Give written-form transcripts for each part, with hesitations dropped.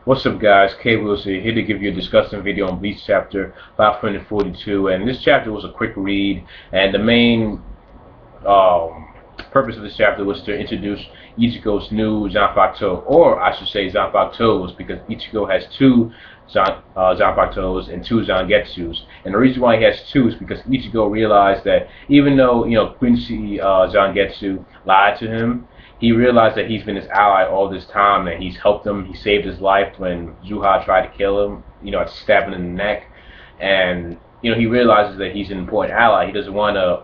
What's up guys, K-Wheels here to give you a discussion video on Bleach Chapter 542, and this chapter was a quick read, and the main purpose of this chapter was to introduce Ichigo's new Zanpakuto, or I should say Zanpakutos, because Ichigo has two Zanpakutos and two Zangetsus, and the reason why he has two is because Ichigo realized that even though Quincy Zangetsu lied to him, he realized that he's been his ally all this time, and he's helped him. He saved his life when Zuha tried to kill him, stab him in the neck. And, he realizes that he's an important ally. He doesn't want to,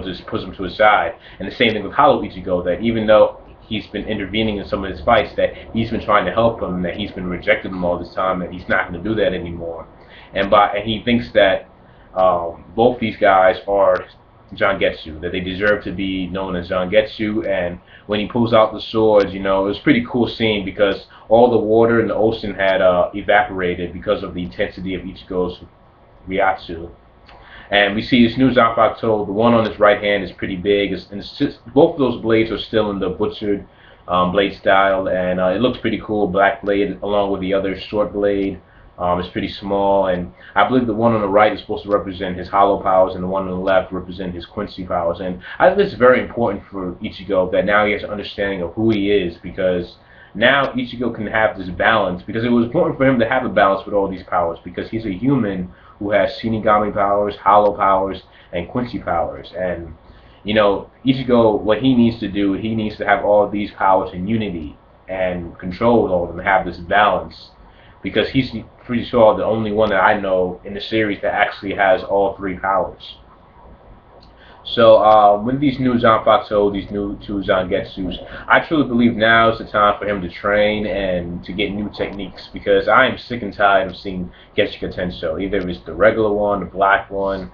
just push him to his side. And the same thing with Hollow Ichigo, that even though he's been intervening in some of his fights, that he's been trying to help him, that he's been rejecting him all this time, and he's not going to do that anymore. And he thinks that both these guys are Zangetsu, that they deserve to be known as Zangetsu. And when he pulls out the swords, it was a pretty cool scene because all the water in the ocean had evaporated because of the intensity of Ichigo's Ryatsu. And we see this new Zanpakuto, the one on his right hand is pretty big, and both of those blades are still in the butchered blade style, and it looks pretty cool, black blade along with the other short blade. It's pretty small, and I believe the one on the right is supposed to represent his hollow powers, and the one on the left represent his Quincy powers. And I think it's very important for Ichigo that now he has an understanding of who he is, because now Ichigo can have this balance, because it was important for him to have a balance with all these powers, because he's a human who has Shinigami powers, hollow powers, and Quincy powers. And Ichigo, what he needs to do, he needs to have all of these powers in unity and control all of them, have this balance, because he's pretty sure the only one that I know in the series that actually has all three powers. So with these new Zanpakuto, these new two Zangetsus, I truly believe now is the time for him to train and to get new techniques, because I am sick and tired of seeing Getsuga Tensho. Either it's the regular one, the black one.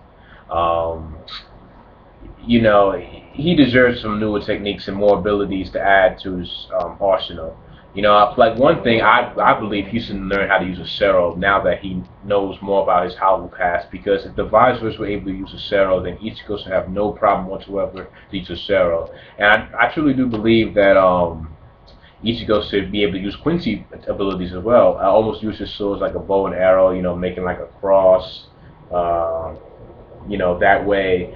He deserves some newer techniques and more abilities to add to his arsenal. Like one thing, I believe he should learn how to use a Cero now that he knows more about his hollow past, because if the Visors were able to use a Cero, then Ichigo should have no problem whatsoever to use a Cero. And I truly do believe that Ichigo should be able to use Quincy abilities as well. I almost use his swords like a bow and arrow, making like a cross, that way,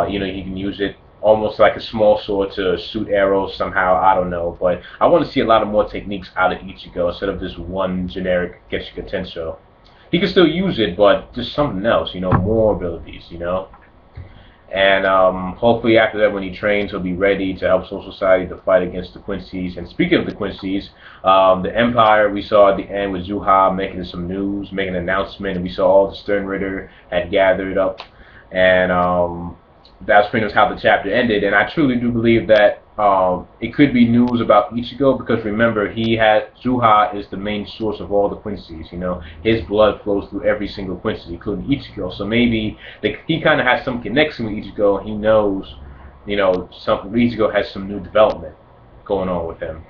he can use it almost like a small sword to shoot arrows somehow, I don't know. But I want to see a lot of more techniques out of Ichigo instead of this one generic Getsuga Tensho. He can still use it, but just something else, more abilities, And hopefully after that, when he trains, he'll be ready to help Soul Society to fight against the Quincy's. And speaking of the Quincy's, the Empire, we saw at the end with Zuha making some news, making an announcement, and we saw all the Stern Ritter had gathered up. And that's pretty much how the chapter ended, and I truly do believe that it could be news about Ichigo, because remember, Zuha is the main source of all the Quincy's. His blood flows through every single Quincy, including Ichigo. So maybe he kind of has some connection with Ichigo, and he knows, Ichigo has some new development going on with him.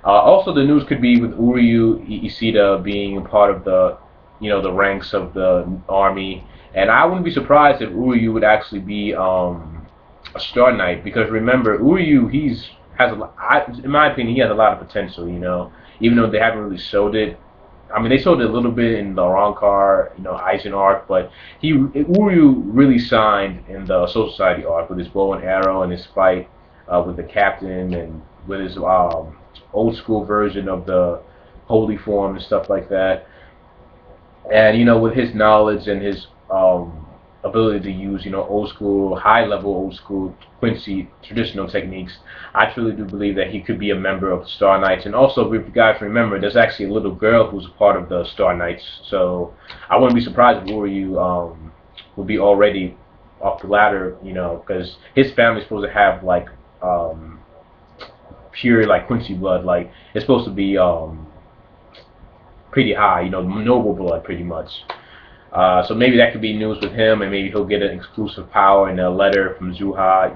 Also, the news could be with Uryu Ishida being a part of the, the ranks of the army. And I wouldn't be surprised if Uryu would actually be a Star Knight, because remember, Uryu, in my opinion, he has a lot of potential, even though they haven't really showed it. I mean, they showed it a little bit in the Rancor, Aizen arc, but Uryu really shined in the Soul Society arc with his bow and arrow and his fight with the captain, and with his old school version of the holy form and stuff like that. And with his knowledge and his ability to use, high-level old school Quincy traditional techniques, I truly do believe that he could be a member of the Star Knights. And also, if you guys remember, there's actually a little girl who's a part of the Star Knights, so I wouldn't be surprised if Uryu would be already up the ladder, because his family's supposed to have like pure like Quincy blood, like it's supposed to be pretty high, noble blood pretty much. So maybe that could be news with him, and maybe he'll get an exclusive power in a letter from Zuha,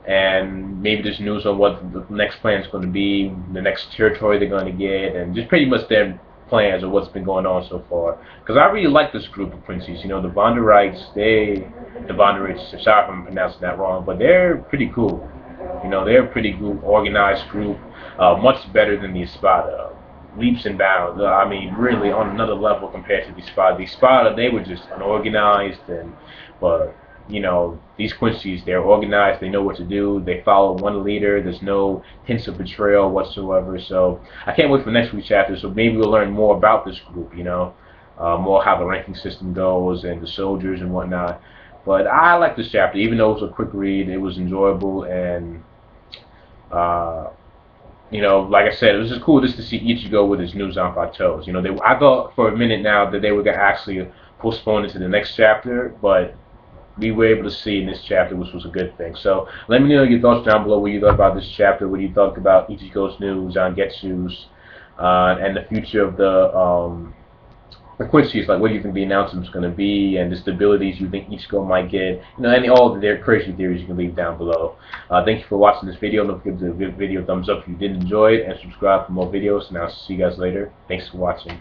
and maybe there's news on what the next plan is going to be, the next territory they're going to get, and just pretty much their plans of what's been going on so far. Because I really like this group of Quincy's, the Bonderites, sorry if I'm pronouncing that wrong, but they're pretty cool. They're a pretty good, organized group, much better than the Espada. leaps and bounds. I mean, really on another level compared to the Spada. The Spada, they were just unorganized, but you know, these Quincy's, they're organized. They know what to do. They follow one leader. There's no hints of betrayal whatsoever. So I can't wait for next week's chapter. So maybe we'll learn more about this group. You know, more how the ranking system goes and the soldiers and whatnot. But I like this chapter, even though it was a quick read. It was enjoyable and. You know, like I said, it was just cool just to see Ichigo with his new Zanpatos. You know, I thought for a minute now that they were gonna actually postpone it to the next chapter, but we were able to see in this chapter, which was a good thing. So let me know your thoughts down below. What you thought about this chapter? What you thought about Ichigo's new Zangetsus and the future of the Quincy's? Like, what do you think the announcement's going to be, and the stabilities you think Ichigo might get? You know, any all of their crazy theories you can leave down below. Thank you for watching this video. Don't forget to give the video a thumbs up if you did enjoy it, and subscribe for more videos. And I'll see you guys later. Thanks for watching.